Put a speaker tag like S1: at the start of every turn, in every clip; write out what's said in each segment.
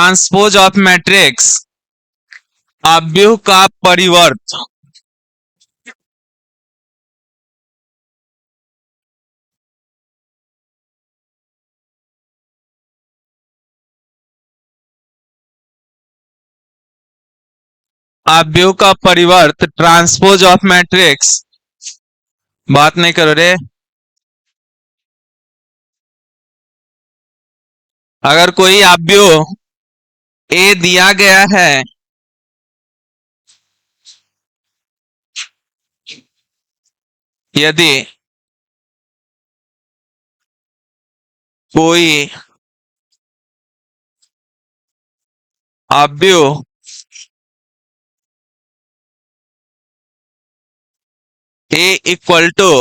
S1: Transpose of matrix अवयव का परिवर्त अवयव का परिवर्त ट्रांसपोज ऑफ मैट्रिक्स। बात नहीं करो रे। अगर कोई अवयव ए दिया गया है यदि कोई अवयव A equal to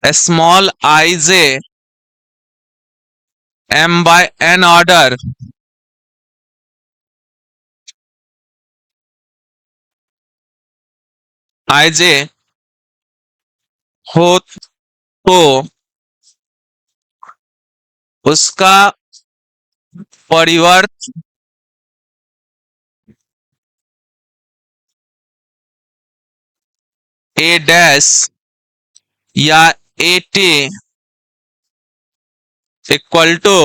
S1: small i j m by N order i j हो तो उसका परिवर्त ए डैश या A T equal to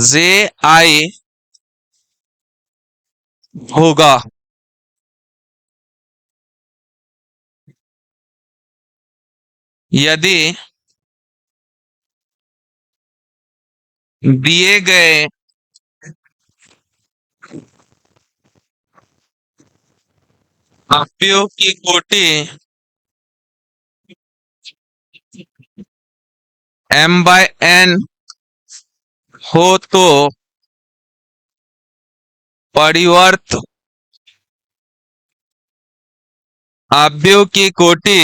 S1: j i होगा। यदि दिए गए अवयव की कोटि m बाय n हो तो परिवर्त अवयव की कोटि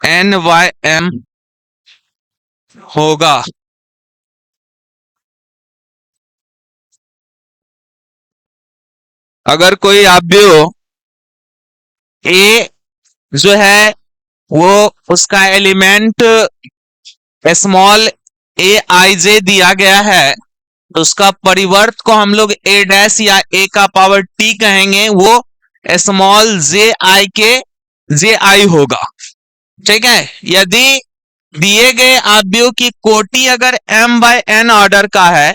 S1: n बाय m होगा। अगर कोई अवयव a जो है वो उसका एलिमेंट स्मॉल ए आई जे दिया गया है तो उसका परिवर्त को हम लोग ए डैश या ए का पावर टी कहेंगे, वो स्मॉल जे आई के जे आई होगा। ठीक है। यदि दिए गए अवयव की कोटि अगर m बाय n ऑर्डर का है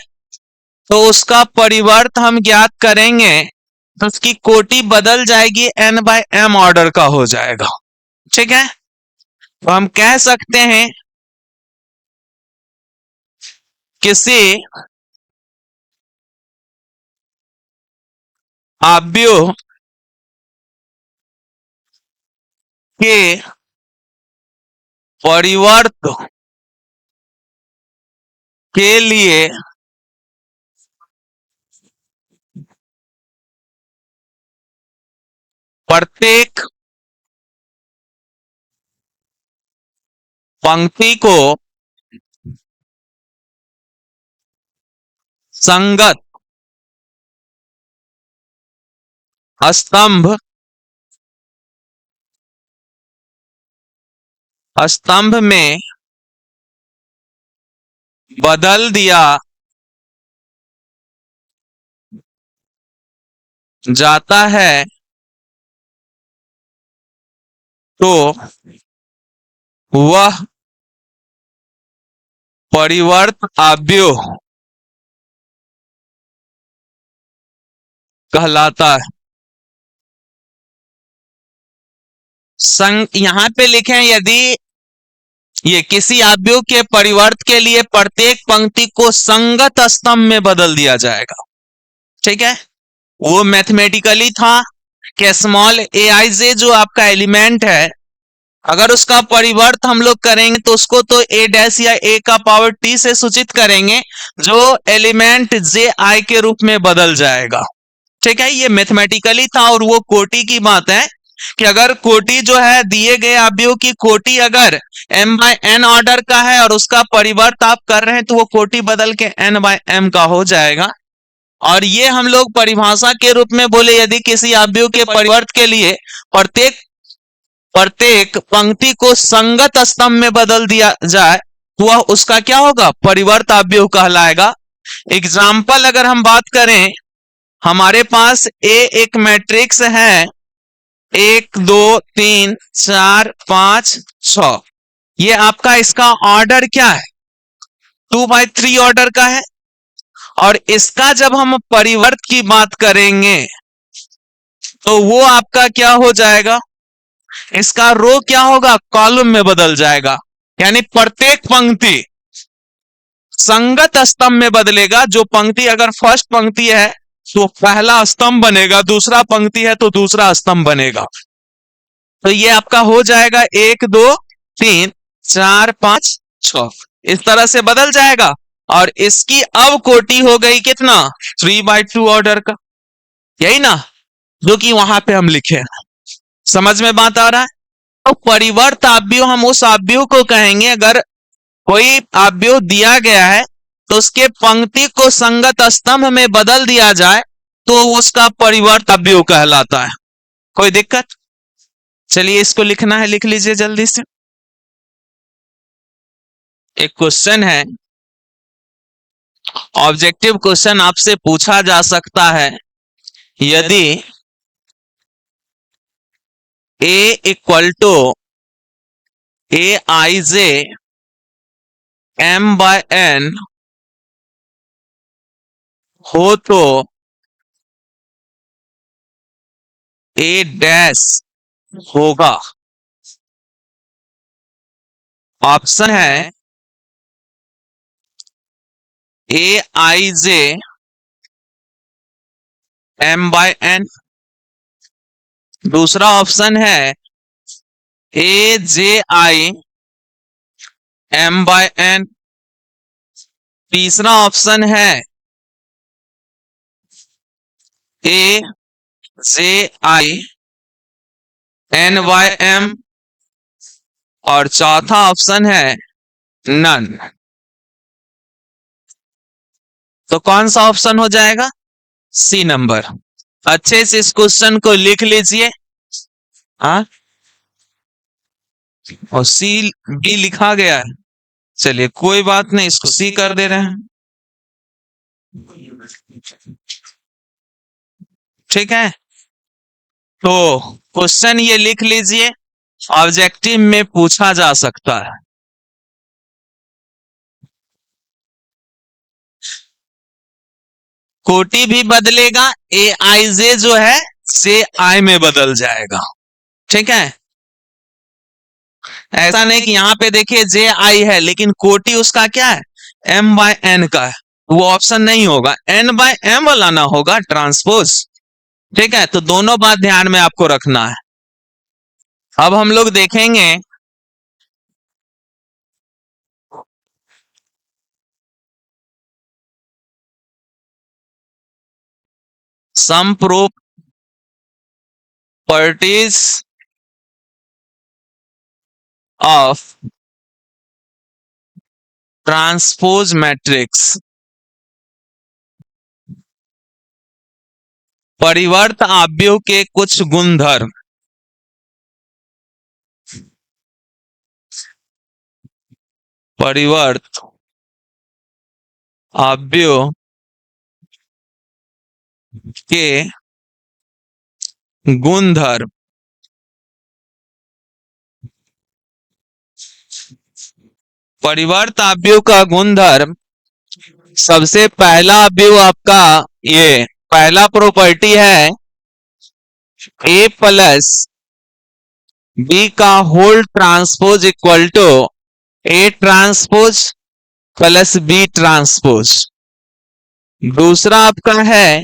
S1: तो उसका परिवर्त हम ज्ञात करेंगे तो उसकी कोटि बदल जाएगी n बाय m ऑर्डर का हो जाएगा। ठीक है। तो हम कह सकते हैं किसी अवयव के परिवर्त के लिए प्रत्येक पंक्ति को संगत स्तंभ में बदल दिया जाता है तो वह परिवर्त अवयव कहलाता है। यहां पे लिखे यदि ये किसी अवयव के परिवर्त के लिए प्रत्येक पंक्ति को संगत स्तंभ में बदल दिया जाएगा। ठीक है। वो मैथमेटिकली था कि स्मॉल ए आई जे जो आपका एलिमेंट है अगर उसका परिवर्त हम लोग करेंगे तो उसको तो ए डैश या ए का पावर टी से सूचित करेंगे जो एलिमेंट जे आई के रूप में बदल जाएगा। ठीक है। ये मैथमेटिकली था और वो कोटि की बात है कि अगर कोटि जो है दिए गए अवयव की कोटि अगर m बाय n ऑर्डर का है और उसका परिवर्त आप कर रहे हैं तो वो कोटि बदल के n बाय m का हो जाएगा। और ये हम लोग परिभाषा के रूप में बोले यदि किसी अवयव के परिवर्त के लिए प्रत्येक प्रत्येक पंक्ति को संगत स्तंभ में बदल दिया जाए तो वह उसका क्या होगा, परिवर्त अवयव कहलाएगा। एग्जाम्पल अगर हम बात करें, हमारे पास एक मैट्रिक्स है 1 2 3 4 5 6, ये आपका इसका ऑर्डर क्या है, 2/3 ऑर्डर का है। और इसका जब हम परिवर्त की बात करेंगे तो वो आपका क्या हो जाएगा, इसका रो क्या होगा, कॉलम में बदल जाएगा। यानी प्रत्येक पंक्ति संगत स्तंभ में बदलेगा। जो पंक्ति अगर फर्स्ट पंक्ति है तो पहला स्तंभ बनेगा, दूसरा पंक्ति है तो दूसरा स्तंभ बनेगा। तो ये आपका हो जाएगा 1 2 3 4 5 6, इस तरह से बदल जाएगा। और इसकी अब कोटि हो गई कितना, 3/2 ऑर्डर का, यही ना जो कि वहां पे हम लिखे। समझ में बात आ रहा है। तो परिवर्त अवयव हम उस अवयव को कहेंगे, अगर कोई अवयव दिया गया है तो उसके पंक्ति को संगत स्तंभ में बदल दिया जाए तो उसका परिवर्त अवयव कहलाता है। कोई दिक्कत? चलिए इसको लिखना है, लिख लीजिए जल्दी से। एक क्वेश्चन है, ऑब्जेक्टिव क्वेश्चन आपसे पूछा जा सकता है, यदि A equal to Aij m/n हो तो A डैश होगा। ऑप्शन है Aij m/n, दूसरा ऑप्शन है Aj m/n, तीसरा ऑप्शन है Aj n/m, और चौथा ऑप्शन है नन। तो कौन सा ऑप्शन हो जाएगा, सी नंबर। अच्छे से इस क्वेश्चन को लिख लीजिए। हाँ, और सी भी लिखा गया है, चलिए कोई बात नहीं, इसको सी कर दे रहे हैं। ठीक है, तो क्वेश्चन ये लिख लीजिए, ऑब्जेक्टिव में पूछा जा सकता है। कोटि भी बदलेगा, Aij जो है से आई में बदल जाएगा। ठीक है, ऐसा नहीं कि यहां पे देखिए Ji है लेकिन कोटि उसका क्या है, m/n का है, वो ऑप्शन नहीं होगा, n/m वाला ना होगा, ट्रांसपोज। ठीक है, तो दोनों बात ध्यान में आपको रखना है। अब हम लोग देखेंगे some properties of transpose matrix. परिवर्त अवयव के कुछ गुणधर्म। परिवर्त अवयव के गुणधर्म। परिवर्त अवयव का गुणधर्म, सबसे पहला अवयव आपका ये पहला प्रॉपर्टी है A प्लस बी का whole transpose equal to A transpose plus B transpose. दूसरा आपका है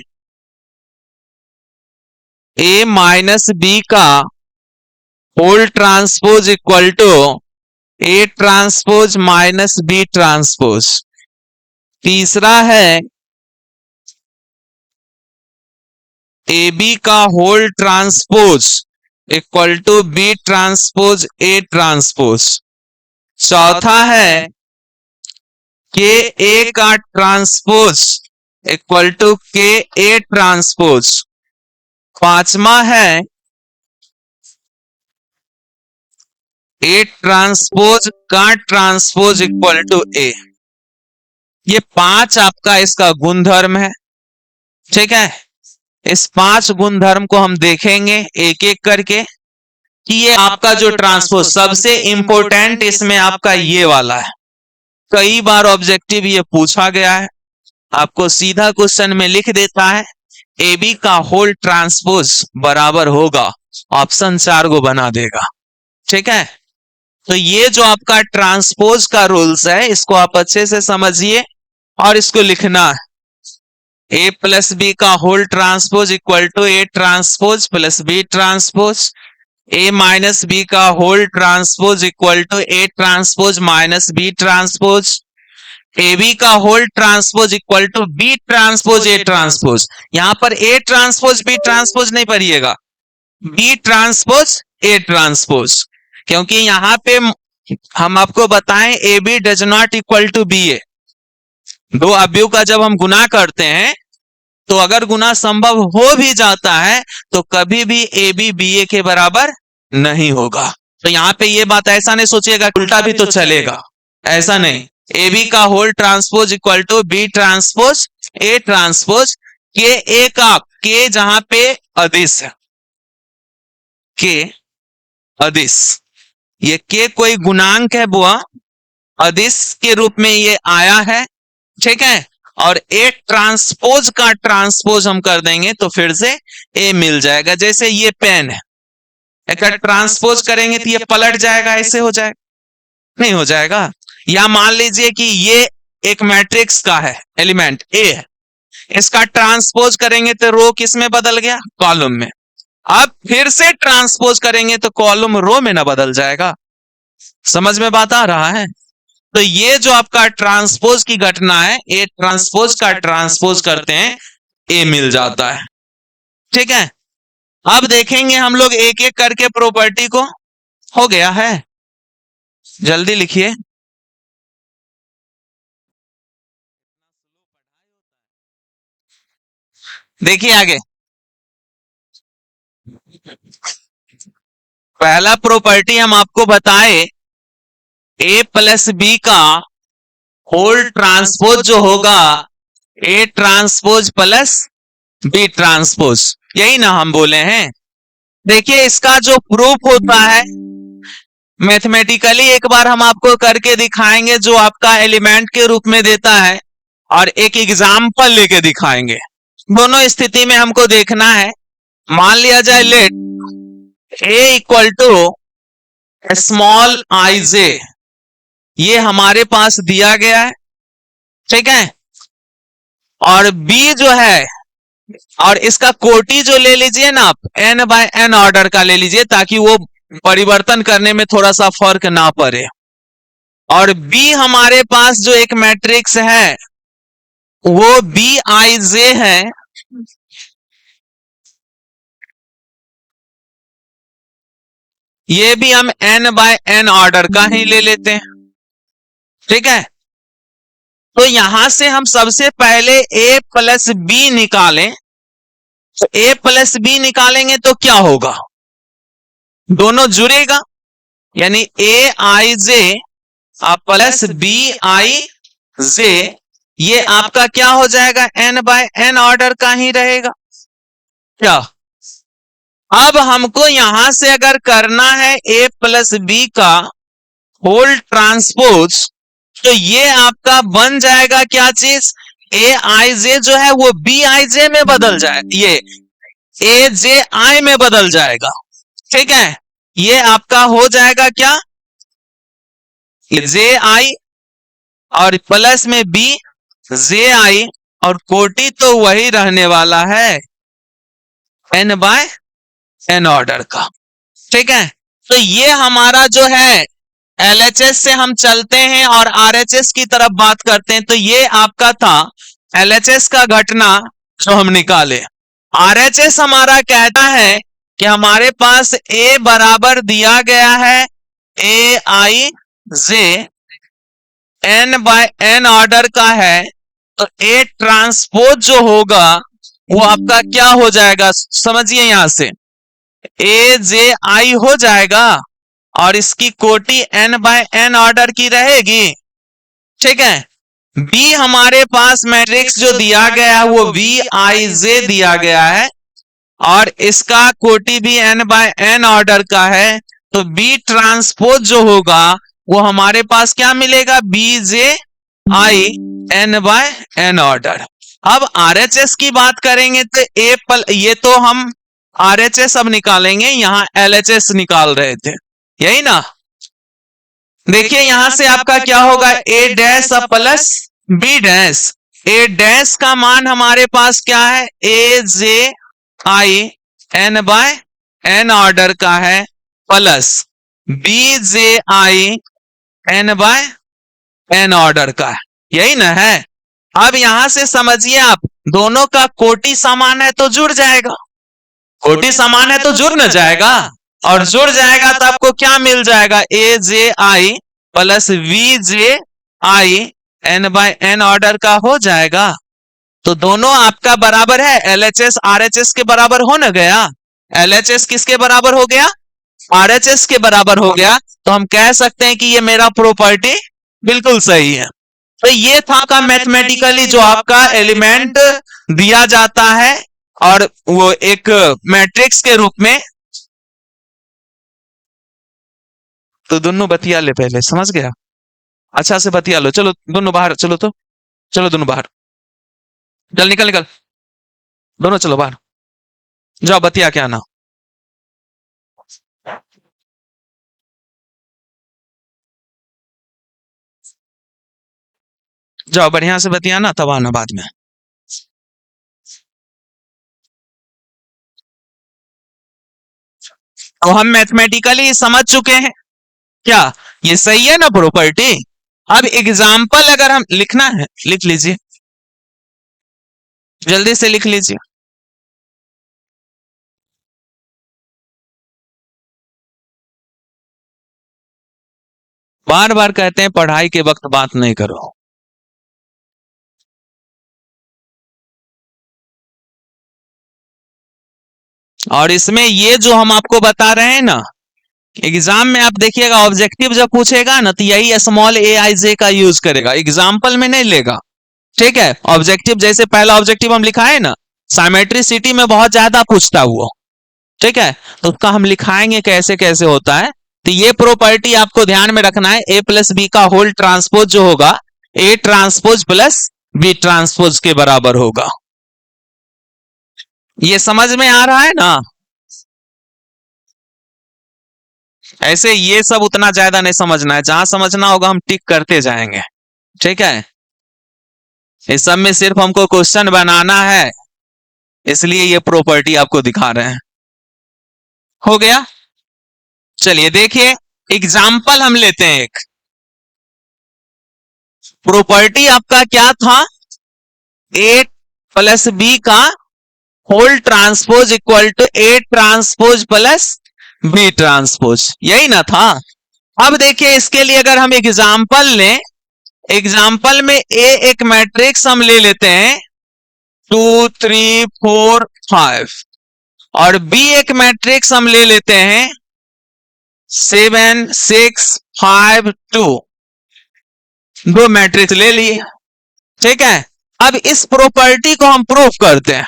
S1: A माइनस बी का whole transpose equal to A transpose minus B transpose. तीसरा है ए बी का whole transpose equal to B transpose A transpose. चौथा है के ए का ट्रांसपोज इक्वल टू के ए ट्रांसपोज। पांचवा है ए ट्रांसपोज का ट्रांसपोज इक्वल टू ए। ये 5 आपका इसका गुणधर्म है, ठीक है। इस 5 गुणधर्म को हम देखेंगे एक एक करके कि ये आपका जो ट्रांसपोज, सबसे इंपॉर्टेंट इसमें आपका ये वाला है। कई बार ऑब्जेक्टिव ये पूछा गया है, आपको सीधा क्वेश्चन में लिख देता है ए बी का होल ट्रांसपोज बराबर होगा, ऑप्शन 4 को बना देगा, ठीक है। तो ये जो आपका ट्रांसपोज का रूल्स है इसको आप अच्छे से समझिए और इसको लिखना है। ए प्लस बी का whole transpose equal to A transpose plus B transpose, A minus B का whole transpose equal to A transpose minus B transpose, A B का whole transpose equal to B transpose A transpose. यहां पर A transpose B transpose नहीं पढ़िएगा, B transpose A transpose, क्योंकि यहां पे हम आपको बताएं A B does not equal to B A. दो अवयव का जब हम गुना करते हैं तो अगर गुना संभव हो भी जाता है तो कभी भी ए बी बी ए के बराबर नहीं होगा। तो यहां पे ये बात ऐसा नहीं सोचिएगा उल्टा भी तो चलेगा, ऐसा नहीं। ए बी का whole transpose equal to B transpose A transpose, K A का के जहां पे अदिश है, के अदिश, ये के कोई गुणांक है बुआ, अदिश के रूप में ये आया है, ठीक है। और ए ट्रांसपोज का ट्रांसपोज हम कर देंगे तो फिर से ए मिल जाएगा। जैसे ये पेन है, अगर ट्रांसपोज करेंगे तो ये पलट जाएगा, ऐसे हो जाएगा, नहीं हो जाएगा। या मान लीजिए कि ये एक मैट्रिक्स का है, एलिमेंट ए है, इसका ट्रांसपोज करेंगे तो रो किस में बदल गया, कॉलम में। अब फिर से ट्रांसपोज करेंगे तो कॉलम रो में ना बदल जाएगा। समझ में बात आ रहा है। तो ये जो आपका ट्रांसपोज की घटना है, ए ट्रांसपोज का ट्रांसपोज करते हैं ए मिल जाता है, ठीक है। अब देखेंगे हम लोग एक एक करके प्रॉपर्टी को। हो गया है, जल्दी लिखिए। देखिए आगे, पहला प्रॉपर्टी हम आपको बताए ए प्लस बी का होल ट्रांसपोज जो होगा A transpose plus B transpose, यही ना हम बोले हैं। देखिए इसका जो प्रूफ होता है मैथमेटिकली एक बार हम आपको करके दिखाएंगे, जो आपका एलिमेंट के रूप में देता है, और एक एग्जाम्पल लेके दिखाएंगे। दोनों स्थिति में हमको देखना है। मान लिया जाए let A equal to small i j, ये हमारे पास दिया गया है, ठीक है। और बी जो है, और इसका कोटि जो ले लीजिए ना आप, n बाय n ऑर्डर का ले लीजिए ताकि वो परिवर्तन करने में थोड़ा सा फर्क ना पड़े। और बी हमारे पास जो एक मैट्रिक्स है वो बी आई जे है, ये भी हम n बाय n ऑर्डर का ही ले लेते हैं, ठीक है। तो यहां से हम सबसे पहले a प्लस बी निकालें, तो a प्लस बी निकालेंगे तो क्या होगा, दोनों जुड़ेगा, यानी ए I J plus B I j, ये आपका क्या हो जाएगा, n बाय n ऑर्डर का ही रहेगा क्या। अब हमको यहां से अगर करना है a प्लस बी का होल ट्रांसपोज, तो ये आपका बन जाएगा क्या चीज, ए आई जे जो है वो बी आई जे में बदल जाए, ये ए जे आई में बदल जाएगा, ठीक है। ये आपका हो जाएगा क्या, जे आई और प्लस में बी जे आई, और कोटि तो वही रहने वाला है n बाय n ऑर्डर का, ठीक है। तो ये हमारा जो है LHS से हम चलते हैं और RHS की तरफ बात करते हैं। तो ये आपका था LHS का घटना जो हम निकाले। RHS हमारा कहता है कि हमारे पास A बराबर दिया गया है ए I J, n bye n order का है, तो A ट्रांसपोज जो होगा वो आपका क्या हो जाएगा, समझिए यहां से ए जे आई हो जाएगा, और इसकी कोटि n बाय n ऑर्डर की रहेगी। ठीक है, बी हमारे पास मैट्रिक्स जो दिया गया है वो वी आई जे दिया गया है और इसका कोटि भी n बाय n ऑर्डर का है, तो बी ट्रांसपोज जो होगा वो हमारे पास क्या मिलेगा, बी जे आई n बाय n ऑर्डर। अब आरएचएस की बात करेंगे तो ये तो हम आरएचएस अब निकालेंगे, यहां एलएचएस निकाल रहे थे, यही ना। देखिए यहां से आपका क्या होगा, A dash plus B dash. A dash का मान हमारे पास क्या है, A J I N by N order का है, plus B J I N by N order का है, यही ना है। अब यहां से समझिए आप, दोनों का कोटि समान है तो जुड़ जाएगा, कोटि समान है तो जुड़ न जाएगा, और जुड़ जाएगा तो आपको क्या मिल जाएगा, A J I plus V J I N by N order का हो जाएगा। तो दोनों आपका बराबर है, एलएचएस आरएचएस के बराबर हो न गया। एलएचएस किसके बराबर हो गया, आरएचएस के बराबर हो गया। तो हम कह सकते हैं कि ये मेरा प्रॉपर्टी बिल्कुल सही है। तो ये था का मैथमेटिकली जो आपका एलिमेंट दिया जाता है और वो एक मैट्रिक्स के रूप में। तो दोनों बतिया ले पहले, समझ गया, अच्छा से बतिया लो। चलो दोनों बाहर चलो, तो चलो दोनों बाहर, चल निकल निकल, दोनों चलो बाहर, जाओ बतिया क्या ना। जाओ बढ़िया से बतियाना, तब आना बाद में। तो हम मैथमेटिकली समझ चुके हैं क्या, ये सही है ना प्रॉपर्टी। अब एग्जाम्पल अगर हम लिखना है, लिख लीजिए, जल्दी से लिख लीजिए। बार बार कहते हैं पढ़ाई के वक्त बात नहीं करो। और इसमें ये जो हम आपको बता रहे हैं ना, एग्जाम में आप देखिएगा ऑब्जेक्टिव जब पूछेगा ना तो यही स्मॉल ए आई जे का यूज करेगा, एग्जाम्पल में नहीं लेगा। ठीक है, ऑब्जेक्टिव जैसे पहला ऑब्जेक्टिव हम लिखाए ना, साइमेट्रिसिटी में बहुत ज्यादा पूछता हुआ। ठीक है, तो उसका हम लिखाएंगे कैसे कैसे होता है। तो ये प्रॉपर्टी आपको ध्यान में रखना है, ए प्लस बी का होल ट्रांसपोज जो होगा A transpose plus B transpose के बराबर होगा। ये समझ में आ रहा है ना। ऐसे ये सब उतना ज्यादा नहीं समझना है, जहां समझना होगा हम टिक करते जाएंगे। ठीक है, इस सब में सिर्फ हमको क्वेश्चन बनाना है, इसलिए ये प्रॉपर्टी आपको दिखा रहे हैं। हो गया, चलिए देखिए एग्जाम्पल हम लेते हैं एक। प्रॉपर्टी आपका क्या था, ए प्लस बी का whole transpose equal to A transpose plus B transpose, यही ना था। अब देखिए इसके लिए अगर हम एग्जाम्पल लें, एग्जाम्पल में ए एक मैट्रिक्स हम ले लेते हैं 2 3 4 5 और बी एक मैट्रिक्स हम ले लेते हैं 7 6 5 2, दो मैट्रिक्स ले लिए। ठीक है, अब इस प्रॉपर्टी को हम प्रूफ करते हैं,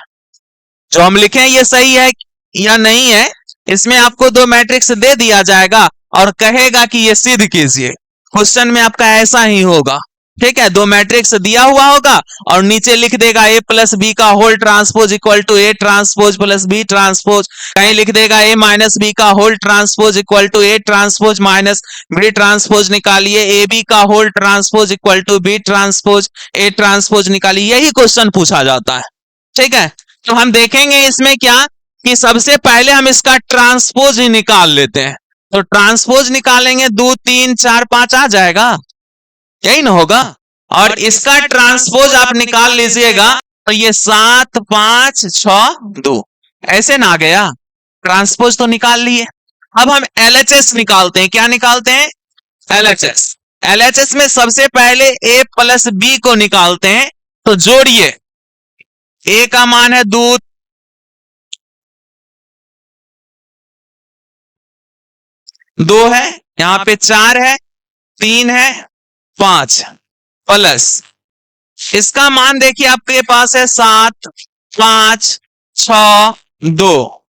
S1: जो हम लिखे ये सही है या नहीं है। इसमें आपको दो मैट्रिक्स दे दिया जाएगा और कहेगा कि ये सिद्ध कीजिए, क्वेश्चन में आपका ऐसा ही होगा। ठीक है, दो मैट्रिक्स दिया हुआ होगा और नीचे लिख देगा ए प्लस बी का whole transpose equal to A transpose plus B transpose, कहीं लिख देगा ए माइनस बी का whole transpose equal to A transpose minus B transpose, निकालिए ए बी का whole transpose equal to B transpose A transpose निकालिए, यही question पूछा जाता है। ठीक है, तो हम देखेंगे इसमें क्या कि सबसे पहले हम इसका ट्रांसपोज ही निकाल लेते हैं। तो ट्रांसपोज निकालेंगे 2 3 4 5 आ जाएगा, यही ना होगा। और इसका ट्रांसपोज आप निकाल लीजिएगा तो ये 7 5 6 2 ऐसे ना आ गया, ट्रांसपोज तो निकाल लिए। अब हम एलएचएस निकालते हैं, क्या निकालते हैं, एलएचएस। एलएचएस में सबसे पहले ए प्लस बी को निकालते हैं, तो जोड़िए, ए का मान है 2, 2 है, यहां पे 4 है, 3 है, 5 प्लस इसका मान देखिए आपके पास है 7, 5, 6, 2।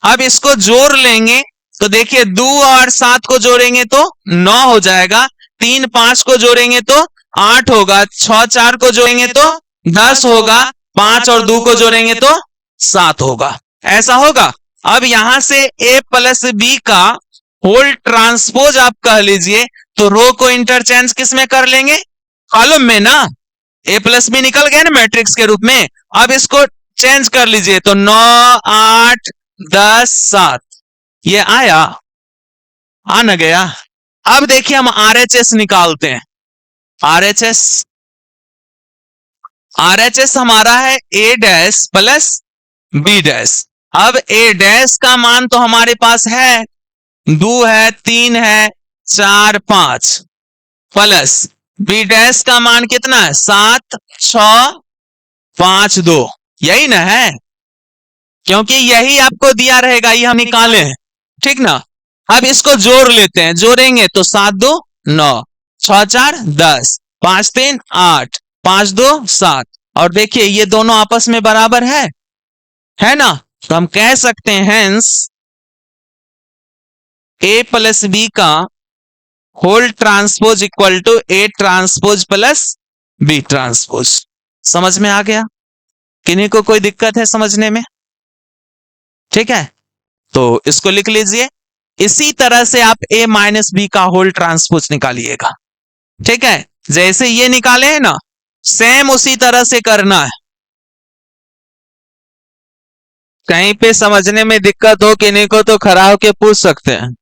S1: अब इसको जोड़ लेंगे तो देखिए 2 और 7 को जोड़ेंगे तो 9 हो जाएगा, 3 5 को जोड़ेंगे तो 8 होगा, 6 4 को जोड़ेंगे तो 10 होगा, 5 और 2 को जोड़ेंगे तो 7 होगा। ऐसा होगा। अब यहां से a प्लस बी का होल ट्रांसपोज आप कह लीजिए, तो रो को इंटरचेंज किस में कर लेंगे? कॉलम में ना। a प्लस बी निकल गया ना मैट्रिक्स के रूप में। अब इसको चेंज कर लीजिए तो 9, 8, 10, 7 ये आया, आ न गया। अब देखिए हम आरएचएस निकालते हैं। आरएचएस हमारा है ए डैश प्लस बी डैश। अब ए डैश का मान तो हमारे पास है 2 है, 3 है, 4, 5 प्लस बी डैश का मान कितना है? 7, 6, 5, 2 यही ना है, क्योंकि यही आपको दिया रहेगा, ये हम निकाले हैं, ठीक ना। अब इसको जोड़ लेते हैं, जोड़ेंगे तो 7 2 9, 6 4 10, 5 3 8, 5 2 7 और देखिए ये दोनों आपस में बराबर है ना। तो हम कह सकते हैं हेंस ए प्लस बी का whole transpose equal to A transpose plus B transpose. समझ में आ गया? किन्हीं को कोई दिक्कत है समझने में? ठीक है, तो इसको लिख लीजिए। इसी तरह से आप a माइनस बी का होल ट्रांसपोज निकालिएगा। ठीक है, जैसे ये निकाले हैं ना, सेम उसी तरह से करना है। कहीं पे समझने में दिक्कत हो किन्हीं को तो खड़ा होके पूछ सकते हैं।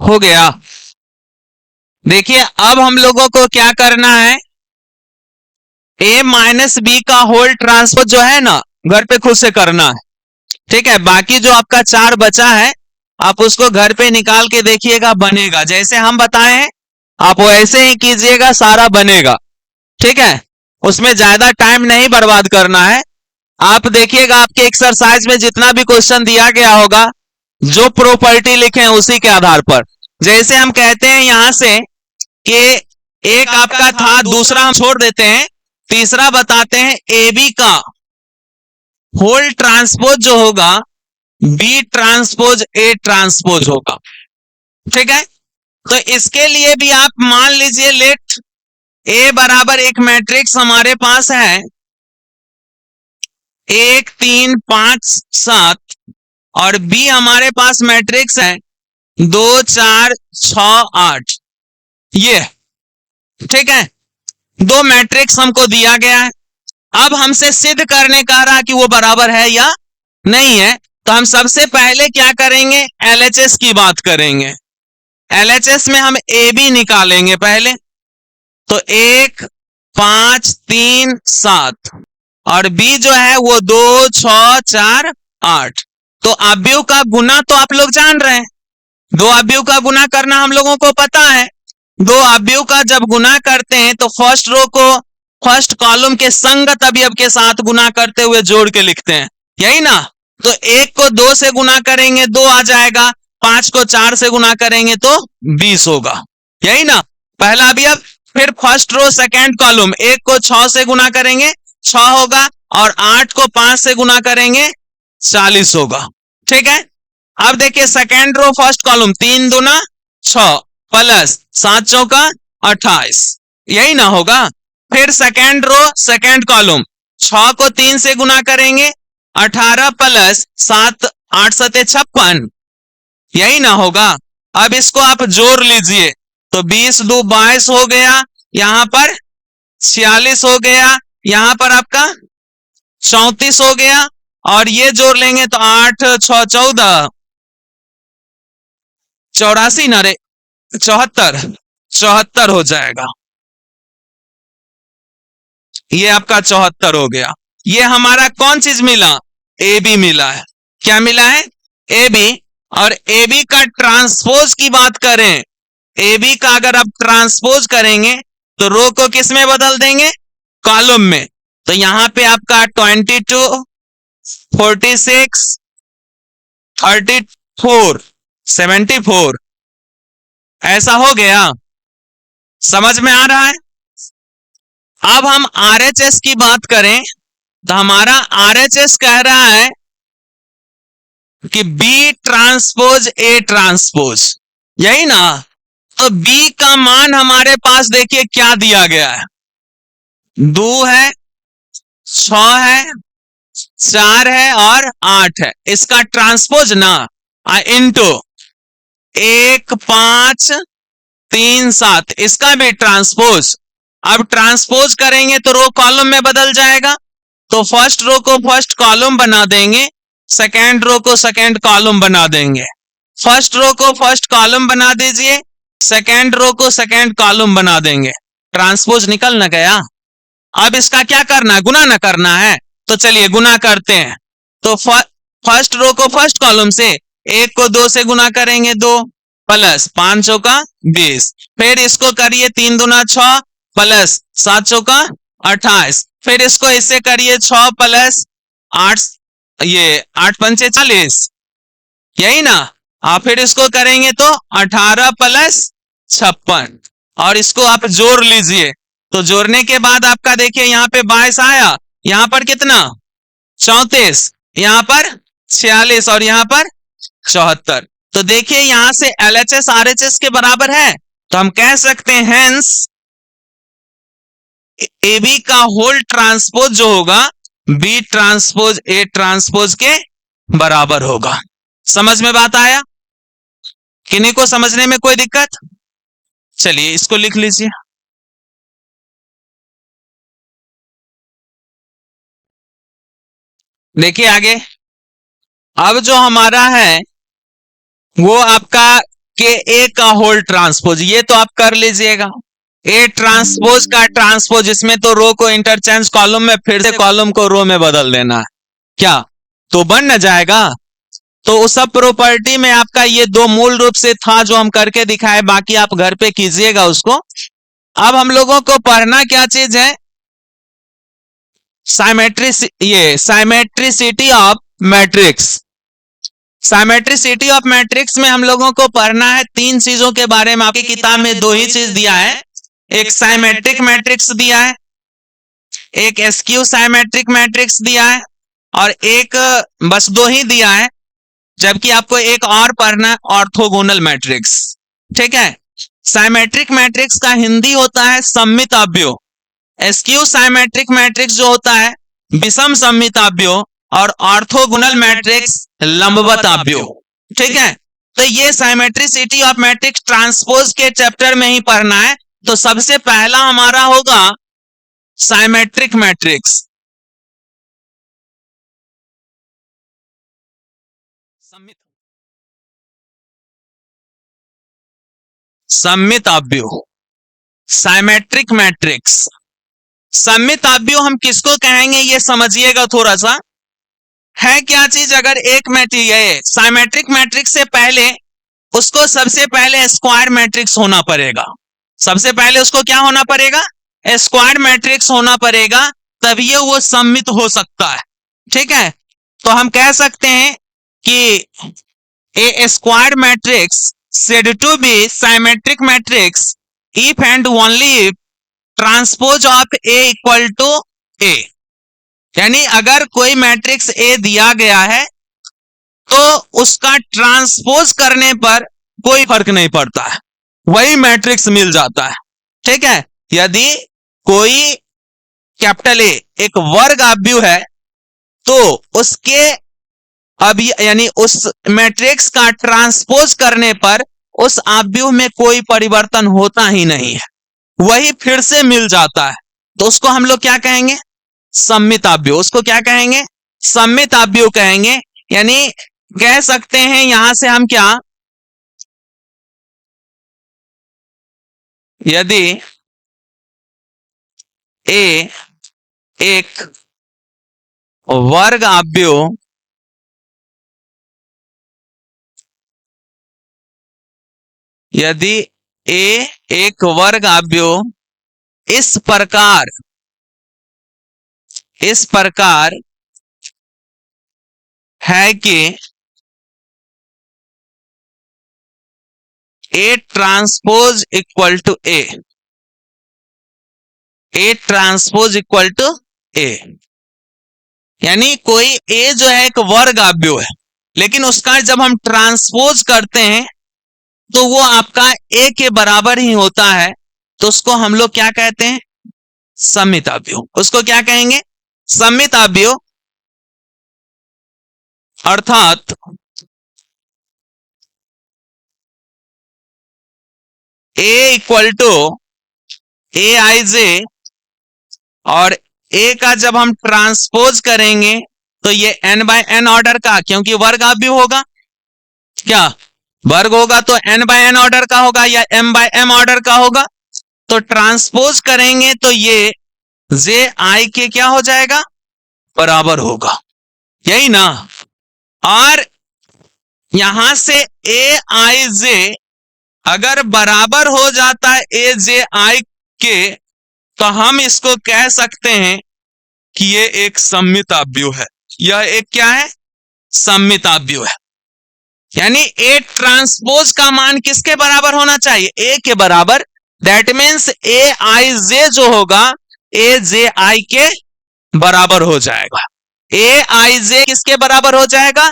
S1: हो गया। देखिए अब हम लोगों को क्या करना है, a माइनस बी का होल ट्रांसपोज जो है ना घर पे खुद से करना है। ठीक है, बाकी जो आपका 4 बचा है आप उसको घर पे निकाल के देखिएगा, बनेगा जैसे हम बताए हैं आप वैसे ही कीजिएगा, सारा बनेगा। ठीक है, उसमें ज्यादा टाइम नहीं बर्बाद करना है। आप देखिएगा आपके एक्सरसाइज में जितना भी क्वेश्चन दिया गया होगा, जो प्रॉपर्टी लिखे हैं उसी के आधार पर, जैसे हम कहते हैं यहां से कि एक आपका था, दूसरा हम छोड़ देते हैं, तीसरा बताते हैं ए बी का होल ट्रांसपोज जो होगा बी ट्रांसपोज ए ट्रांसपोज होगा। ठीक है, तो इसके लिए भी आप मान लीजिए लेट ए बराबर एक मैट्रिक्स हमारे पास है 1 3 5 7 और बी हमारे पास मैट्रिक्स है 2 4 6 8 ये। ठीक है, 2 मैट्रिक्स हमको दिया गया है। अब हमसे सिद्ध करने कह रहा कि वो बराबर है या नहीं है, तो हम सबसे पहले क्या करेंगे, एलएचएस की बात करेंगे। एलएचएस में हम ए बी निकालेंगे पहले, तो 1 5 3 7 और बी जो है वो 2 6 4 8। तो अवयव का गुना तो आप लोग जान रहे हैं, 2 अवयव का गुना करना हम लोगों को पता है। 2 अवयव का जब गुना करते हैं तो फर्स्ट रो को फर्स्ट कॉलम के संगत अवयव के साथ गुना करते हुए जोड़ के लिखते हैं, यही ना। तो 1 को 2 से गुना करेंगे 2 आ जाएगा, 5 को 4 से गुना करेंगे तो 20 होगा, यही ना पहला अवयव। फिर फर्स्ट रो सेकेंड कॉलम, 1 को 6 से गुना करेंगे 6 होगा और 8 को 5 से गुना करेंगे 40 होगा। ठीक है, अब देखिए सेकेंड रो फर्स्ट कॉलम 3 दूना 6 प्लस 7 चौका 28, यही ना होगा। फिर सेकेंड रो सेकेंड कॉलम 6 को 3 से गुना करेंगे 18 प्लस 7 8 7 56, यही ना होगा। अब इसको आप जोड़ लीजिए तो 20 2 22 हो गया, यहां पर 46 हो गया, यहां पर आपका 34 हो गया और ये जोड़ लेंगे तो 8 6 14 84 ना रे 74 हो जाएगा। ये आपका 74 हो गया। ये हमारा कौन चीज मिला, ए बी मिला है। क्या मिला है, ए बी। और ए बी का ट्रांसपोज की बात करें, ए बी का अगर आप ट्रांसपोज करेंगे तो रो को किस में बदल देंगे, कॉलम में, तो यहां पे आपका 22, 46, 34, 74 ऐसा हो गया। समझ में आ रहा है? अब हम आरएचएस की बात करें तो हमारा आरएचएस कह रहा है कि बी ट्रांसपोज ए ट्रांसपोज, यही ना। तो बी का मान हमारे पास देखिए क्या दिया गया है, 2 है, 6 है, 4 है और 8 है। इसका ट्रांसपोज ना इनटू 1, 5, 3, 7, इसका भी ट्रांसपोज। अब ट्रांसपोज करेंगे तो रो कॉलम में बदल जाएगा, तो फर्स्ट रो को फर्स्ट कॉलम बना देंगे, सेकेंड रो को सेकेंड कॉलम बना देंगे। फर्स्ट रो को फर्स्ट कॉलम बना दीजिए, सेकेंड रो को सेकेंड कॉलम बना देंगे। ट्रांसपोज निकल न गया। अब इसका क्या करना है, गुना न करना है, तो चलिए गुना करते हैं। तो फर्स्ट रो को फर्स्ट कॉलम से, 1 को 2 से गुना करेंगे, 2 प्लस 5 चौका 20, फिर इसको करिए 3 दूना 6 प्लस 7 चौका 28, फिर इसको इससे करिए 6 प्लस 8, ये 8 पंचे 40, यही ना। आप फिर इसको करेंगे तो 18 प्लस 56, और इसको आप जोड़ लीजिए। तो जोड़ने के बाद आपका देखिए यहां पे 22 आया, यहां पर कितना 34, यहां पर 46 और यहां पर 74। तो देखिए यहां से एलएचएस आरएचएस के बराबर है, तो हम कह सकते हैं हेंस ए बी का होल ट्रांसपोज जो होगा बी ट्रांसपोज ए ट्रांसपोज के बराबर होगा। समझ में बात आया? किन्हीं को समझने में कोई दिक्कत? चलिए इसको लिख लीजिए। देखिए आगे, अब जो हमारा है वो आपका के ए का होल ट्रांसपोज, ये तो आप कर लीजिएगा। ए ट्रांसपोज का ट्रांसपोज, इसमें तो रो को इंटरचेंज कॉलम में, फिर से कॉलम को रो में बदल देना है, क्या तो बन न जाएगा। तो उस सब प्रॉपर्टी में आपका ये 2 मूल रूप से था जो हम करके दिखाए, बाकी आप घर पे कीजिएगा उसको। अब हम लोगों को पढ़ना क्या चीज है, साइमेट्रिसिटी ऑफ मैट्रिक्स। साइमेट्रिसिटी ऑफ मैट्रिक्स में हम लोगों को पढ़ना है 3 चीजों के बारे में। आपकी किताब में 2 ही चीज दिया है, एक साइमेट्रिक मैट्रिक्स दिया है, एक एस्क्यू साइमेट्रिक मैट्रिक्स दिया है, और एक बस 2 ही दिया है, जबकि आपको एक और पढ़ना है ऑर्थोगोनल मैट्रिक्स। ठीक है। साइमेट्रिक मैट्रिक्स का हिंदी होता है सममिताभ्यो, एस्क्यू साइमेट्रिक मैट्रिक्स जो होता है विषम सममिताभ्यो, और ऑर्थोगोनल मैट्रिक्स लंबवताभ्यो। ठीक है। तो ये साइमेट्रिसिटी ऑफ मैट्रिक्स ट्रांसपोज के चैप्टर में ही पढ़ना है। तो सबसे पहला हमारा होगा साइमेट्रिक मैट्रिक्स, सममिताभ्यो, साइमेट्रिक मैट्रिक्स। सममिताभ्यो हम किसको कहेंगे ये समझिएगा थोड़ा सा। है क्या चीज, अगर एक मैट्रिक्स साइमेट्रिक मैट्रिक्स से पहले उसको सबसे पहले स्क्वायर मैट्रिक्स होना पड़ेगा। सबसे पहले उसको क्या होना पड़ेगा, स्क्वायर मैट्रिक्स होना पड़ेगा, तभी वो सममित हो सकता है। ठीक है। तो हम कह सकते हैं कि A square matrix said to be symmetric matrix if and only if transpose of A equal to A. यानी अगर कोई मैट्रिक्स ए दिया गया है तो उसका ट्रांसपोज करने पर कोई फर्क नहीं पड़ता है, वही मैट्रिक्स मिल जाता है। ठीक है। यदि कोई कैपिटल ए एक वर्ग आव्यूह है तो उसके अब यानी उस मैट्रिक्स का ट्रांसपोज करने पर उस आव्यूह में कोई परिवर्तन होता ही नहीं है, वही फिर से मिल जाता है। तो उसको हम लोग क्या कहेंगे, सममित आव्यूह। उसको क्या कहेंगे, सममित आव्यूह कहेंगे। यानी कह सकते हैं यहां से हम क्या, यदि ए एक वर्ग आव्यूह यदि ए एक वर्ग आव्यूह इस प्रकार इस प्रकार है कि A transpose equal to A, A transpose equal to A, यानी कोई ए जो है एक वर्ग आव्यूह है, लेकिन उसका जब हम ट्रांसपोज करते हैं तो वो आपका ए के बराबर ही होता है, तो उसको हम लोग क्या कहते हैं? सममित आव्यूह। उसको क्या कहेंगे? सममित आव्यूह। अर्थात ए इक्वल टू ए आई जे, और ए का जब हम ट्रांसपोज करेंगे तो ये n बाय n ऑर्डर का, क्योंकि वर्ग आव्यूह होगा, क्या वर्ग होगा तो n बाय n ऑर्डर का होगा या m बाय m ऑर्डर का होगा, तो ट्रांसपोज करेंगे तो ये जे आई के क्या हो जाएगा? बराबर होगा, यही ना। और यहां से ए आई जे अगर बराबर हो जाता है ए जे आई के, तो हम इसको कह सकते हैं कि ये एक सममित आव्यूह है। यह एक क्या है? सममित आव्यूह है। यानी ए ट्रांसपोज का मान किसके बराबर होना चाहिए? ए के बराबर। दैट मीन्स ए आई जे जो होगा ए जे आई के बराबर हो जाएगा। ए आई जे किसके बराबर हो जाएगा?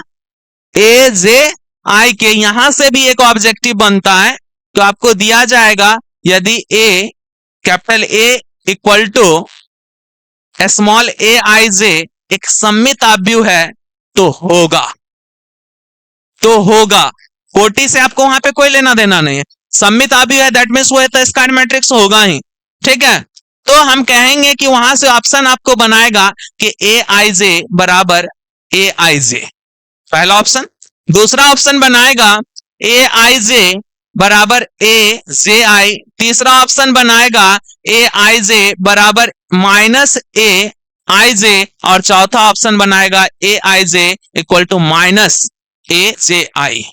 S1: ए जे आई के। यहां से भी एक ऑब्जेक्टिव बनता है, तो आपको दिया जाएगा यदि A capital A equal to small A I J एक सममित आव्यूह है तो होगा, तो होगा। कोटि से आपको वहां पे कोई लेना देना नहीं है, सममित आव्यूह है दैट मीन्स वो है तो स्क्वायर मैट्रिक्स होगा ही, ठीक है। तो हम कहेंगे कि वहां से ऑप्शन आपको बनाएगा कि ए आई जे बराबर ए आई जे, पहला ऑप्शन। दूसरा ऑप्शन बनाएगा ए आई जे बराबर ए जे आई, तीसरा ऑप्शन बनाएगा ए आई जे बराबर माइनस ए आई जे, और चौथा ऑप्शन बनाएगा ए I J equal to minus A J आई,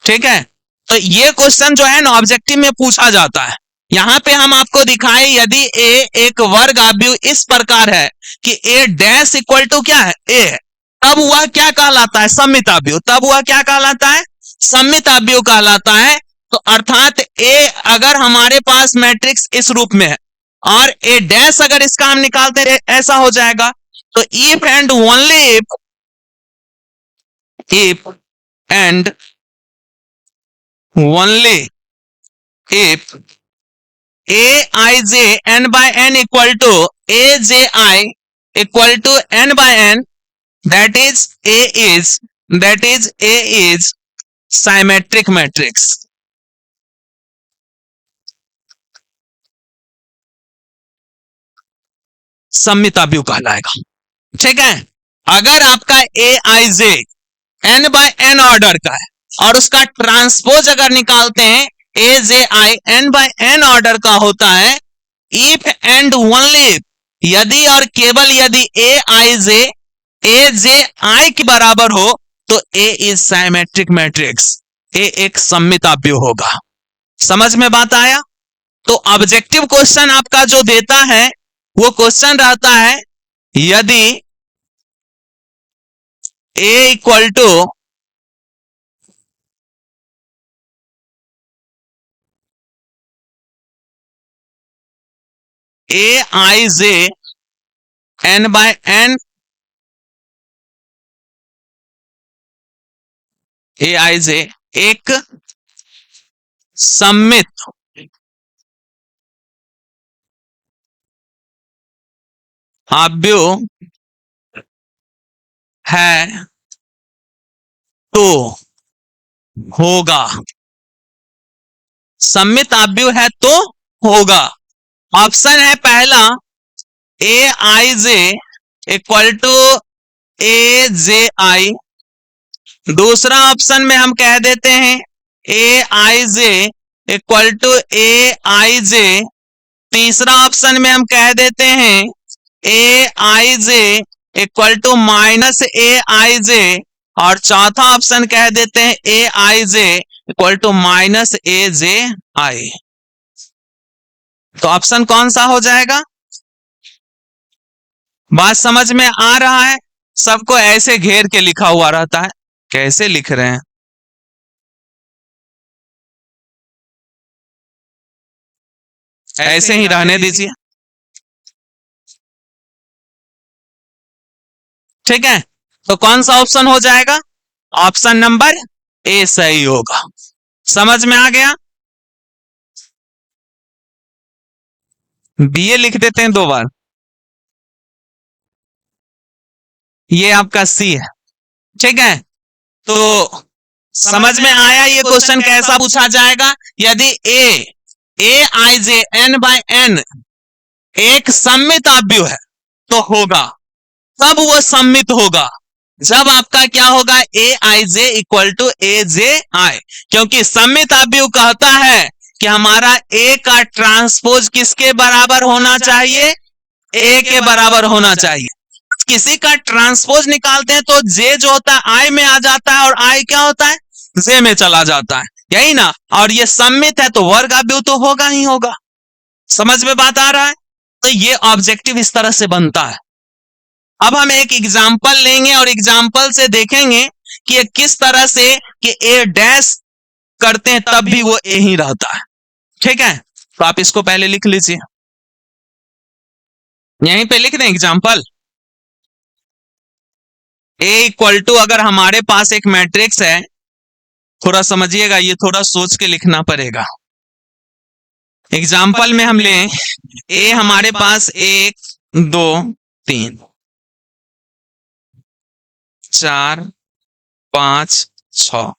S1: ठीक है। तो ये क्वेश्चन जो है ना ऑब्जेक्टिव में पूछा जाता है। यहां पे हम आपको दिखाएं यदि ए एक वर्ग आव्यूह इस प्रकार है कि ए डैश इक्वल टू क्या है? ए है, तब वह क्या कहलाता है? सममित आव्यूह। तब वह क्या कहलाता है? सममित आव्यूह कहलाता है। तो अर्थात ए अगर हमारे पास मैट्रिक्स इस रूप में है और ए डैश अगर इसका हम निकालते हैं ऐसा हो जाएगा। तो if and only if and only if A I J N by N equal to A J I equal to N by N, that is A is symmetric matrix। सममित आव्यूह कहलाएगा, ठीक है। अगर आपका A I J N by N order का है और उसका ट्रांसपोज अगर निकालते हैं A J I N by N order का होता है, इफ एंड ओनली यदि और केवल यदि ए जे आई के बराबर हो तो ए इज साइमेट्रिक मैट्रिक्स, ए एक सममित आव्यूह होगा। समझ में बात आया? तो ऑब्जेक्टिव क्वेश्चन आपका जो देता है वो क्वेश्चन रहता है यदि A equal to A I J N by N, A I J एक सममित आव्यूह है तो होगा। सममित आव्यूह है तो होगा। ऑप्शन है पहला ए I J equal to A J आई, दूसरा ऑप्शन में हम कह देते हैं ए I J equal to A I जे, तीसरा ऑप्शन में हम कह देते हैं ए I J equal to minus A I जे, और चौथा ऑप्शन कह देते हैं ए I J equal to minus A J आई। तो ऑप्शन कौन सा हो जाएगा? बात समझ में आ रहा है? सबको ऐसे घेर के लिखा हुआ रहता है, कैसे लिख रहे हैं? ऐसे ही रहने दीजिए, ठीक है। तो कौन सा ऑप्शन हो जाएगा? ऑप्शन नंबर ए सही होगा। समझ में आ गया? बी ए लिख देते हैं 2 बार, ये आपका सी है, ठीक है। तो समझ में आया ये क्वेश्चन कैसा पूछा जाएगा? यदि ए I J N by N एक सममित आव्यूह है तो होगा, तब वो सममित होगा जब आपका क्या होगा, ए I J equal to A J आई, क्योंकि सममित आव्यूह कहता है कि हमारा ए का ट्रांसपोज किसके बराबर होना चाहिए? ए के बराबर होना चाहिए। किसी का ट्रांसपोज निकालते हैं तो जे जो होता है आई में आ जाता है और आई क्या होता है, जे में चला जाता है, यही ना। और ये सममित है तो वर्ग आव्यूह तो होगा ही होगा। समझ में बात आ रहा है? तो ये ऑब्जेक्टिव इस तरह से बनता है। अब हम एक एग्जाम्पल लेंगे और एग्जाम्पल से देखेंगे कि ये किस तरह से कि ए डैश करते हैं तब भी वो ए ही रहता है, ठीक है। तो आप इसको पहले लिख लीजिए, यहीं पे लिख दें एग्जाम्पल। ए इक्वल टू, अगर हमारे पास एक मैट्रिक्स है, थोड़ा समझिएगा, ये थोड़ा सोच के लिखना पड़ेगा। एग्जाम्पल में हम लें ए हमारे पास 1 2 3 4 5 6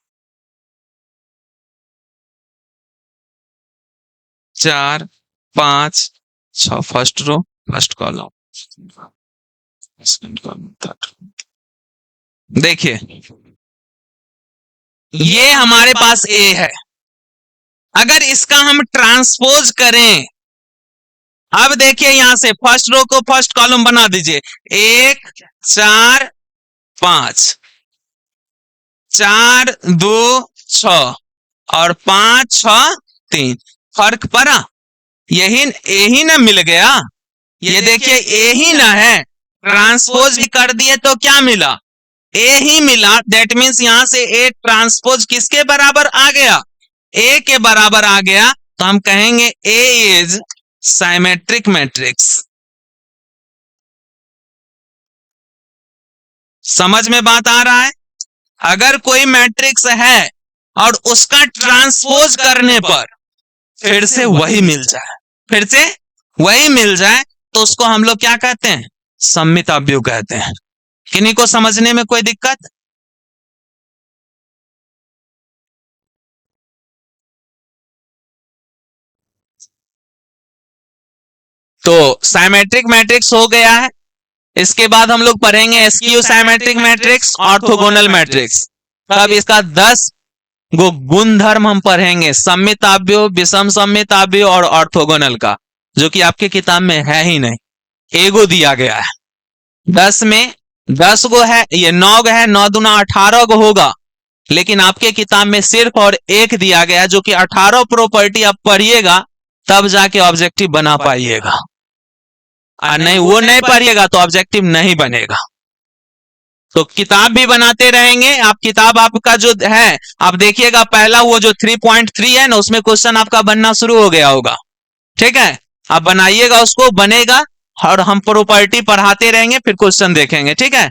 S1: 4 5 6 first row first column second column third. देखिए ये हमारे पास ए है, अगर इसका हम ट्रांसपोज करें, अब देखिए यहां से फर्स्ट रो को फर्स्ट कॉलम बना दीजिए, 1 4 5 4 2 6 और 5 6 3, फर्क पड़ा? यही ना मिल गया। ये देखिए ए ही ना है, ट्रांसपोज भी कर दिए तो क्या मिला, ए ही मिला। दैट मीन्स यहां से ए ट्रांसपोज किसके बराबर आ गया, ए के बराबर आ गया। तो हम कहेंगे ए इज साइमेट्रिक मैट्रिक्स। समझ में बात आ रहा है? अगर कोई मैट्रिक्स है और उसका ट्रांसपोज करने पर फिर से वही मिल जाए, फिर से वही मिल जाए, तो उसको हम लोग क्या कहते हैं, सममित आव्यूह कहते हैं। किन्हीं को समझने में कोई दिक्कत? तो साइमेट्रिक मैट्रिक्स हो गया है। इसके बाद हम लोग पढ़ेंगे askew symmetric matrix, orthogonal matrix. तब इसका 10 गुण धर्म हम पढ़ेंगे, सममित आव्यूह, विषम सममित आव्यूह और ऑर्थोगोनल का, जो कि आपके किताब में है ही नहीं, एगो दिया गया है। 10 में 10 गो है, ये 9 है, 9 दूना 18 गो होगा, लेकिन आपके किताब में सिर्फ और एक दिया गया, जो कि 18 प्रॉपर्टी आप पढ़िएगा तब जाके ऑब्जेक्टिव बना पाइएगा, और नहीं वो नहीं पढ़िएगा तो ऑब्जेक्टिव नहीं बनेगा। तो किताब भी बनाते रहेंगे आप, किताब आपका जो है आप देखिएगा, पहला वो जो 3.3 है ना, उसमें क्वेश्चन आपका बनना शुरू हो गया होगा, ठीक है। आप बनाइएगा, उसको बनेगा और हम प्रॉपर्टी पढ़ाते रहेंगे, फिर क्वेश्चन देखेंगे, ठीक है।